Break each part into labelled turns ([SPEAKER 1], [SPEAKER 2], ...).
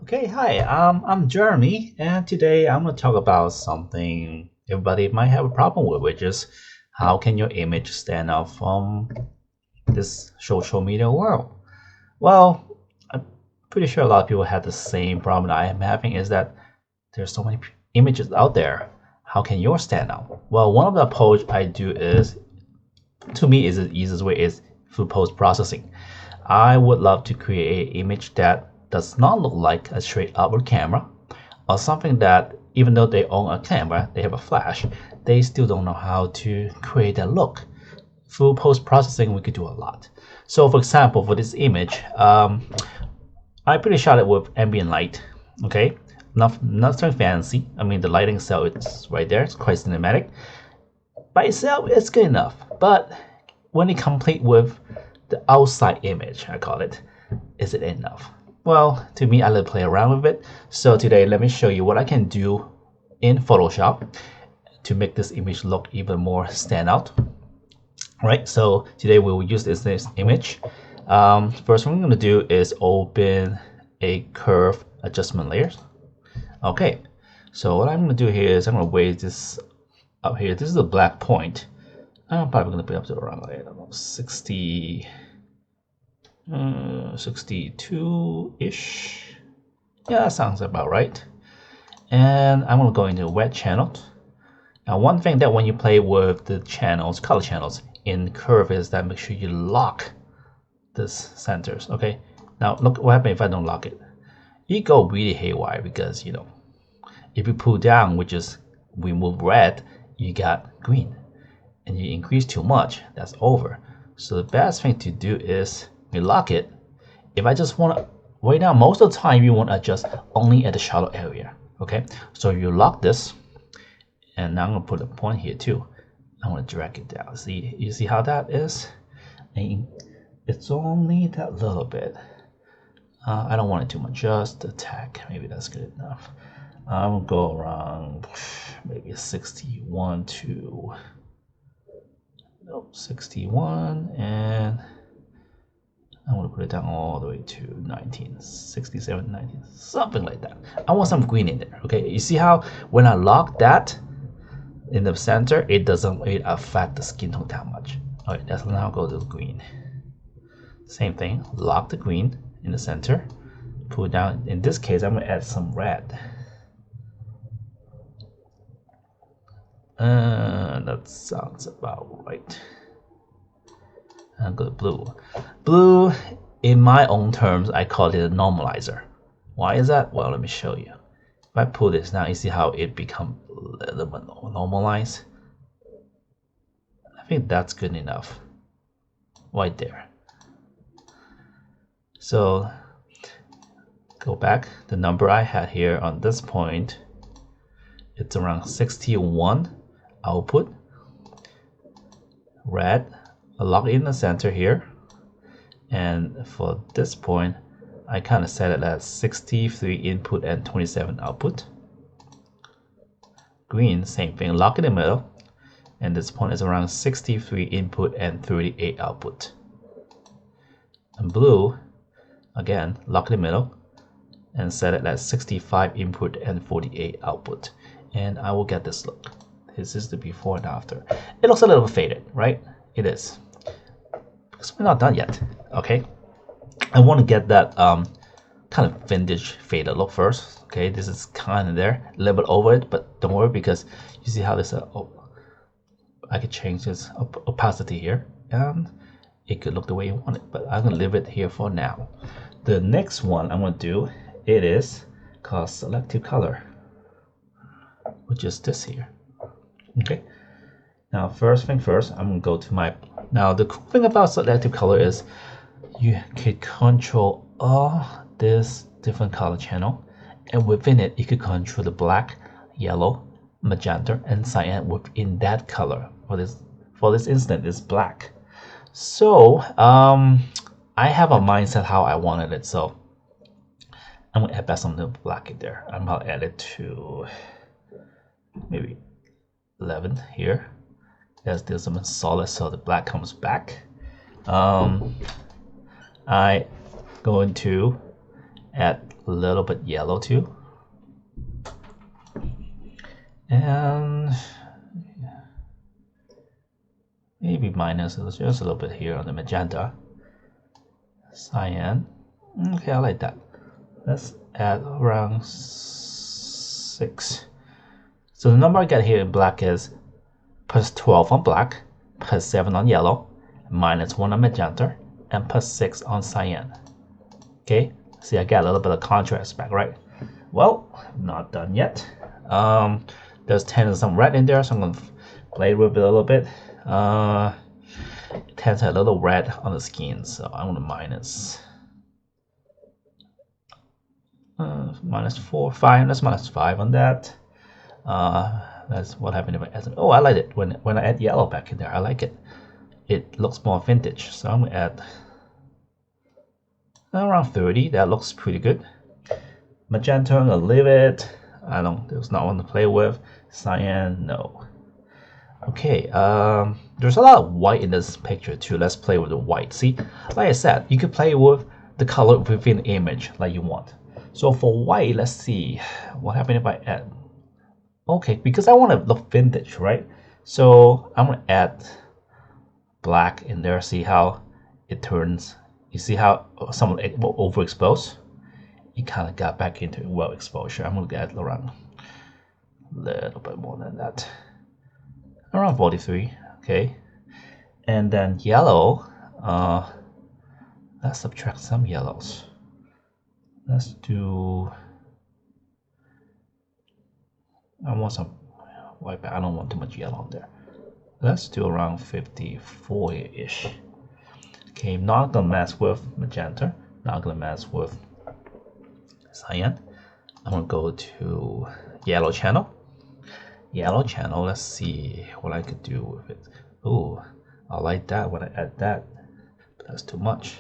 [SPEAKER 1] Okay, hi, I'm Jeremy, and today I'm going to talk about something everybody might have a problem with, which is how can your image stand out from this social media world? Well, I'm pretty sure a lot of people have the same problem that I am having is that there's so many images out there. How can yours stand out? Well, one of the approach I do is, to me, is the easiest way is through post processing. I would love to create an image that does not look like a straight upward camera or something that even though they own a camera, they have a flash, they still don't know how to create that look. Through post-processing, we could do a lot. So for example, for this image, I pretty shot it with ambient light, okay? Nothing fancy. I mean, the lighting itself, it's right there. It's quite cinematic. By itself, it's good enough. But when it complete with the outside image, I call it, is it enough? Well, to me, I like to play around with it. So today, let me show you what I can do in Photoshop to make this image look even more stand out. All right, so today we will use this image. First, what I'm going to do is open a curve adjustment layers. Okay, so what I'm going to do here is I'm going to raise this up here. This is a black point. I'm probably going to put it up to around, I don't know, 60, 62-ish. Yeah, that sounds about right. And I'm going to go into wet channel. Now, one thing that when you play with the channels, color channels in curve is that make sure you lock this centers. Okay. Now look what happens if I don't lock it. You go really haywire because if you pull down, which is we move red, you got green, and you increase too much, that's over. So the best thing to do is you lock it. If I just want to, right now, most of the time you want to adjust only at the shadow area. Okay, so you lock this, and now I'm gonna put a point here too. I want to drag it down. See, you see how that is? And it's only that little bit. I don't want it too much, just a tack. Maybe that's good enough. I'm gonna go around maybe 61 to 61, and I'm gonna put it down all the way to 19, 67, 19, something like that. I want some green in there. Okay, you see how when I lock that in the center, it doesn't really affect the skin tone that much. All right, let's now go to the green. Same thing, lock the green in the center, pull down. In this case, I'm gonna add some red. That sounds about right. And go to blue. Blue, in my own terms, I call it a normalizer. Why is that? Well, let me show you. If I pull this now, you see how it becomes a little bit normalized. I think that's good enough. Right there. So go back. The number I had here on this point, it's around 61 output. Red, I lock in the center here. And for this point, I kind of set it at 63 input and 27 output. Green, same thing, lock in the middle. And this point is around 63 input and 38 output. And blue, again, lock in the middle and set it at 65 input and 48 output. And I will get this look. This is the before and after. It looks a little faded, right? It is. Because we're not done yet, okay? I want to get that kind of vintage faded look first. Okay, this is kind of there, a little bit over it, but don't worry because you see how this, I could change this opacity here and it could look the way you want it, but I'm gonna leave it here for now. The next one I'm gonna do, it is called selective color, which is this here. Okay, now first thing first, I'm gonna go to my, now the cool thing about selective color is you can control all this different color channel, and within it you can control the black, yellow, magenta, and cyan within that color. For this instance, it's black. So I have a mindset how I wanted it, so I'm gonna add back some black in there. I'm gonna add it to maybe 11 here. Let's do some solid so the black comes back. I going to add a little bit yellow too. And maybe minus just a little bit here on the magenta. Cyan. Okay, I like that. Let's add around 6. So the number I get here in black is plus 12 on black, plus 7 on yellow, minus 1 on magenta, and plus 6 on cyan. Okay, see, I get a little bit of contrast back, right? Well, not done yet. There's 10 and some red in there, so I'm going to play with it a little bit. It tends to have a little red on the skin, so I'm going to minus 4, 5. Let's minus 5 on that. That's what happened if I add. Oh, I like it when I add yellow back in there. I like it. It looks more vintage, so I'm gonna add around 30. That looks pretty good. Magenta, I'm gonna leave it. There's not one to play with. Cyan, no. Okay, there's a lot of white in this picture too. Let's play with the white. See, like I said, you could play with the color within the image like you want. So for white, let's see what happens if I add. Okay, because I want to look vintage, right? So I'm gonna add black in there. See how it turns. You see how some of it will overexpose. It kind of got back into well exposure. I'm gonna add around a little bit more than that, around 43. Okay, and then yellow. Let's subtract some yellows. Let's do. I want some white, but I don't want too much yellow on there. Let's do around 54-ish. Okay, not gonna mess with magenta. Not gonna mess with cyan. I'm gonna go to yellow channel. Yellow channel. Let's see what I could do with it. Ooh, I like that when I add that, but that's too much.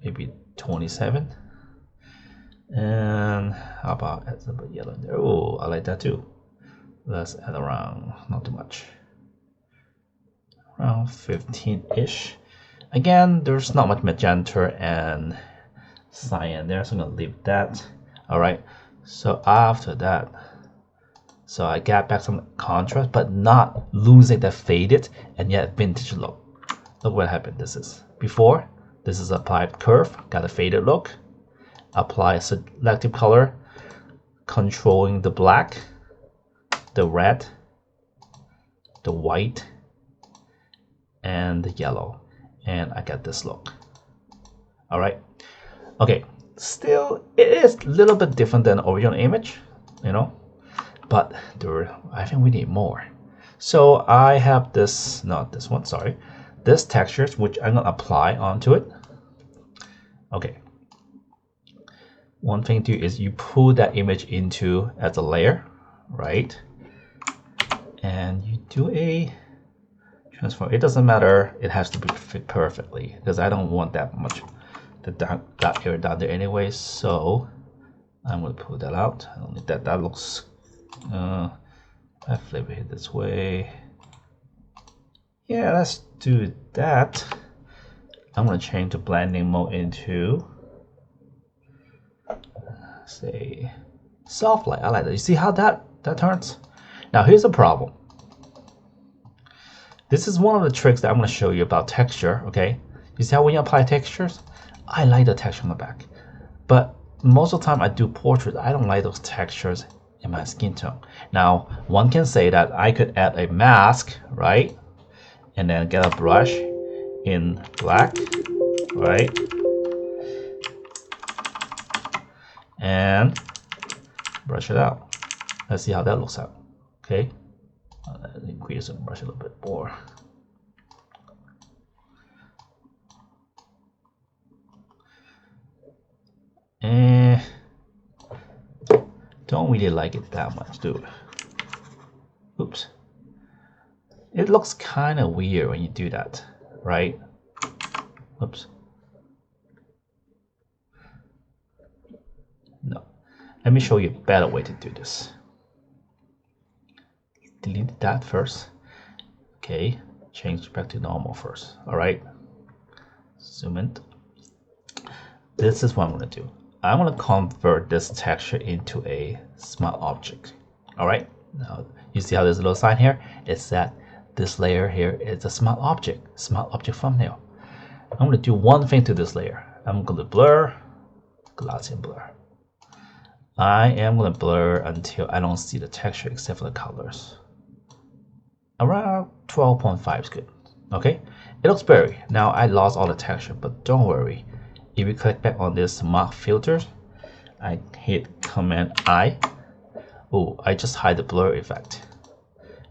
[SPEAKER 1] Maybe 27. And how about add some yellow in there? Oh, I like that too. Let's add around, not too much, around 15-ish. Again, there's not much magenta and cyan there, so I'm gonna leave that. All right. So after that, so I got back some contrast, but not losing that faded and yet vintage look. Look what happened. This is before. This is applied curve, got a faded look. Apply a selective color, controlling the black, the red, the white, and the yellow, and I got this look. All right. Okay. Still, it is a little bit different than the original image, you know, but I think we need more. So I have this, not this one, sorry, this textures which I'm gonna apply onto it. Okay. One thing to do is you pull that image into as a layer, right? And you do a transform. It doesn't matter. It has to be fit perfectly because I don't want that much that area down there anyway. So I'm going to pull that out. I don't need that. That looks. I flip it this way. Yeah, let's do that. I'm going to change the blending mode into, say, soft light. I like that. You see how that turns? Now here's a problem. This is one of the tricks that I'm going to show you about texture. Okay, you see how when you apply textures, I like the texture on the back, but most of the time I do portraits, I don't like those textures in my skin tone. Now one can say that I could add a mask, right, and then get a brush in black, right, and brush it out. Let's see how that looks out. Okay, increase and brush a little bit more. And don't really like it that much, do it. Oops. It looks kind of weird when you do that, right? Oops. No. Let me show you a better way to do this. Delete that first. Okay, change back to normal first. All right, zoom in. This is what I'm going to do. I want to convert this texture into a smart object. All right, now you see how there's a little sign here? It's that this layer here is a smart object thumbnail. I'm going to do one thing to this layer. I'm going to blur, Gaussian blur. I am going to blur until I don't see the texture except for the colors. Around 12.5 is good. Okay, it looks blurry. Now I lost all the texture, but don't worry. If you click back on this Smart Filters, I hit Command I. Oh, I just hide the blur effect.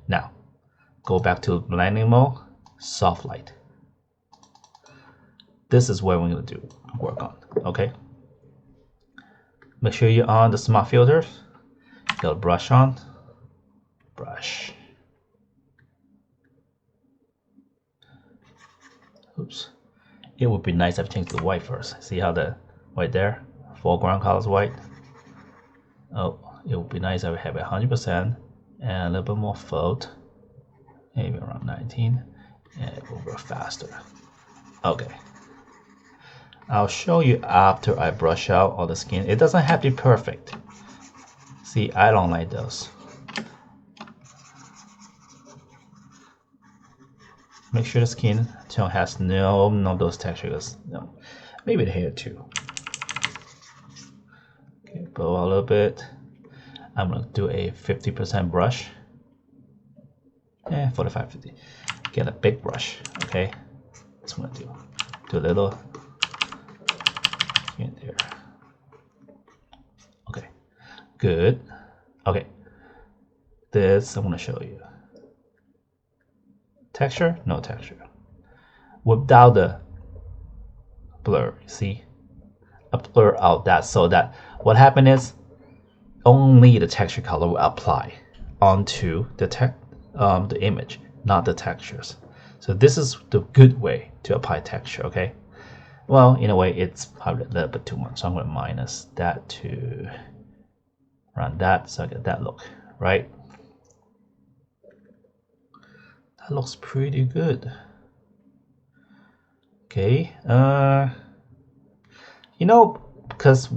[SPEAKER 1] Now, go back to blending mode, soft light. This is what we're going to work on. Okay. Make sure you're on the Smart Filters. Got a brush on. Brush. Oops. It would be nice if I changed the white first. See how the white there? Foreground color is white. Oh, it would be nice if I have it 100% and a little bit more float. Maybe around 19. And it will work faster. Okay. I'll show you after I brush out all the skin. It doesn't have to be perfect. See, I don't like those. Make sure the skin tone has no those textures. No, maybe the hair too. Okay, blow a little bit. I'm gonna do a 50% brush. 45, 50. Get a big brush. Okay, that's what I'm gonna do a little in there. Okay, good. Okay, this I'm gonna show you. Texture, no texture. Without the blur, see? I blur out that so that what happened is only the texture color will apply onto the image, not the textures. So this is the good way to apply texture, okay? Well, in a way, it's probably a little bit too much. So I'm going to minus that to run that so I get that look, right? That looks pretty good. Okay, you know, because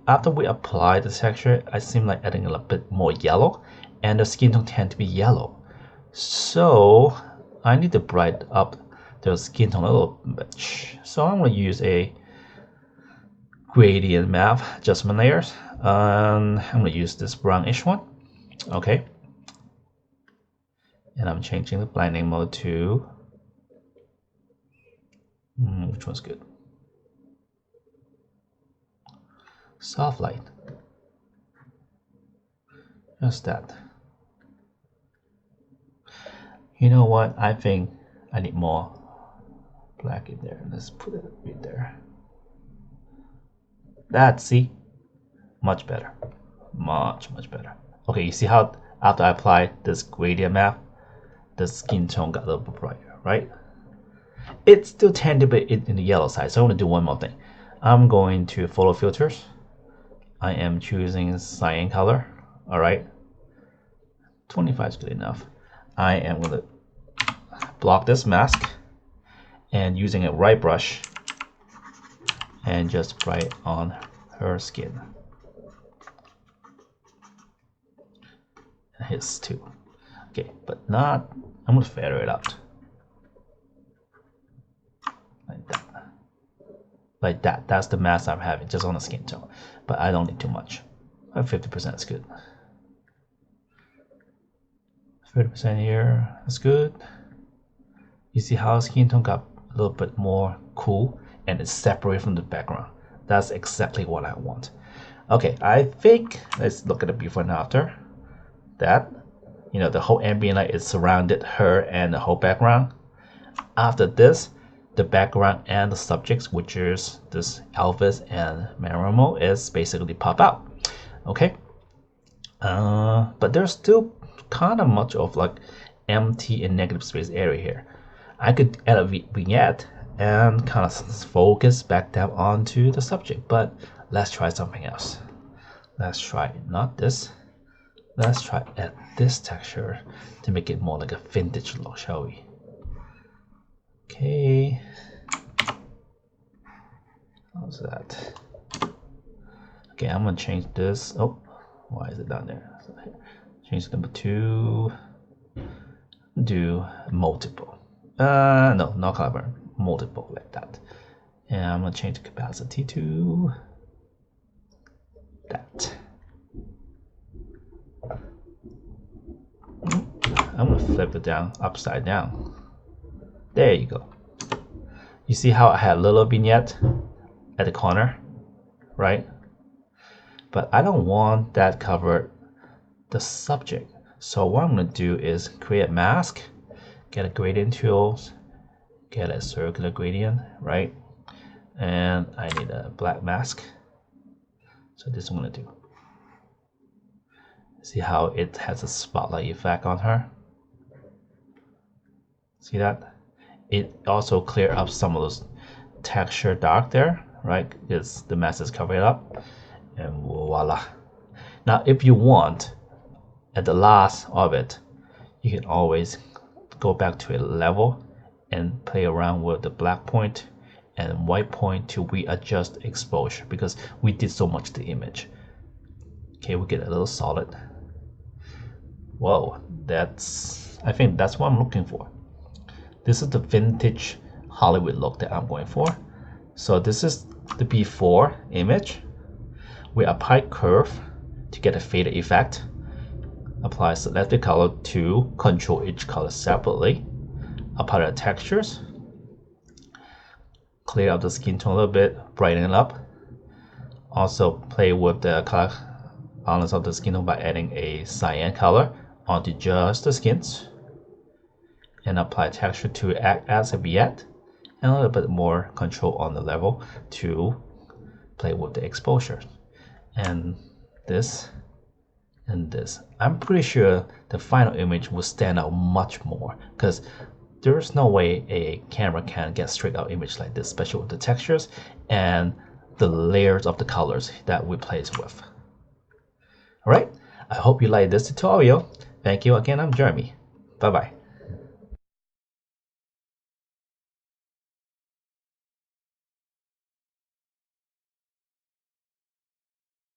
[SPEAKER 1] after we apply the texture, I seem like adding a little bit more yellow, and the skin tone tend to be yellow. So I need to brighten up the skin tone a little bit. So I'm going to use a gradient map adjustment layers. I'm going to use this brownish one. Okay. And I'm changing the blending mode to which one's good? Soft light. Just that. You know what? I think I need more black in there. Let's put it right there. That, see? Much better. Much better. Okay, you see how after I apply this gradient map, the skin tone got a little bit brighter, right? It still tend to be in the yellow side, so I'm going to do one more thing. I'm going to Photo Filters. I am choosing cyan color. All right, 25 is good enough. I am going to block this mask and using a right brush and just bright on her skin. His too. Okay, but not. I'm going to feather it out like that. Like that. That's the mask I'm having just on the skin tone. But I don't need too much. 50% is good. 30% here. That's good. You see how skin tone got a little bit more cool and it's separated from the background. That's exactly what I want. Okay, I think let's look at the before and after. That, you know, the whole ambient light is surrounded her and the whole background. After this, the background and the subjects, which is this Elvis and Marimo, is basically pop out. Okay, but there's still kind of much of like empty and negative space area here. I could add a vignette and kind of focus back down onto the subject, but let's try something else. Let's try not this. Let's try add this texture to make it more like a vintage look, shall we? Okay. How's that? Okay, I'm gonna change this. Oh, why is it down there? So change number 2. Do multiple. No, not color burn. Multiple like that. And I'm gonna change the capacity to that. I'm gonna flip it down upside down. There you go. You see how I had a little vignette at the corner, right? But I don't want that covered the subject. So what I'm gonna do is create a mask, get a gradient tools, get a circular gradient, right? And I need a black mask. So this I'm gonna do. See how it has a spotlight effect on her? See that? It also clear up some of those texture dark there, right? Because the mask is covered up. And voila. Now if you want, at the last of it, you can always go back to a level and play around with the black point and white point to readjust exposure, because we did so much to the image. Okay, we get a little solid. Whoa, I think that's what I'm looking for. This is the vintage Hollywood look that I'm going for. So this is the before image. We apply curve to get a fader effect. Apply selected color to control each color separately. Apply the textures. Clear up the skin tone a little bit, brighten it up. Also play with the color balance of the skin tone by adding a cyan color onto just the skins. And apply texture to act as a vignette, and a little bit more control on the level to play with the exposure. And this and this. I'm pretty sure the final image will stand out much more, because there's no way a camera can get straight out image like this, especially with the textures and the layers of the colors that we plays with. Alright, I hope you like this tutorial. Thank you again, I'm Jeremy. Bye bye.